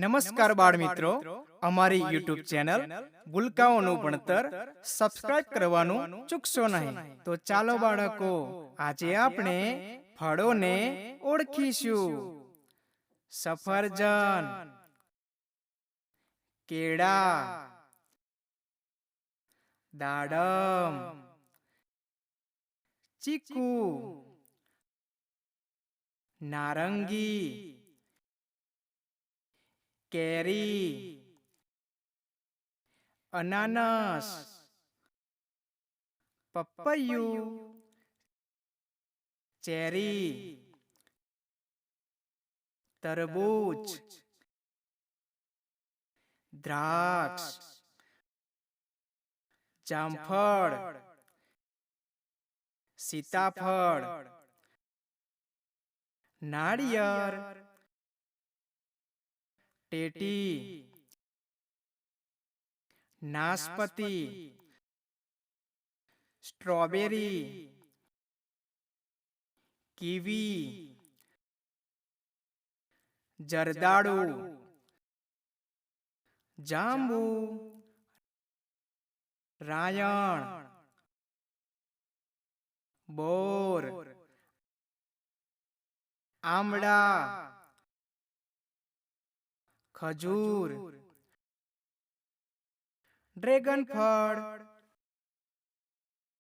નમસ્કાર બાળ મિત્રો, અમારી યુટ્યુબ ચેનલ ગુલકાઓનું ભણતર સબસ્ક્રાઇબ કરવાનું ચૂકશો નહીં. તો ચાલો બાળકો, આજે આપણે ફળોને ઓળખીશું. સફરજન, કેળા, દાડમ, ચીકુ, નારંગી, કેરી, અનાનસ, પપૈયું, ચેરી, તરબૂચ, દ્રાક્ષ, જામફળ, સીતાફળ, નાળિયેર, ટેટી, નાશપતિ, સ્ટ્રોબેરી, કીવી, જરદાળુ, જાંબુ, રાયણ, બોર, આમળા, ખજૂર, ડ્રેગન ફળ,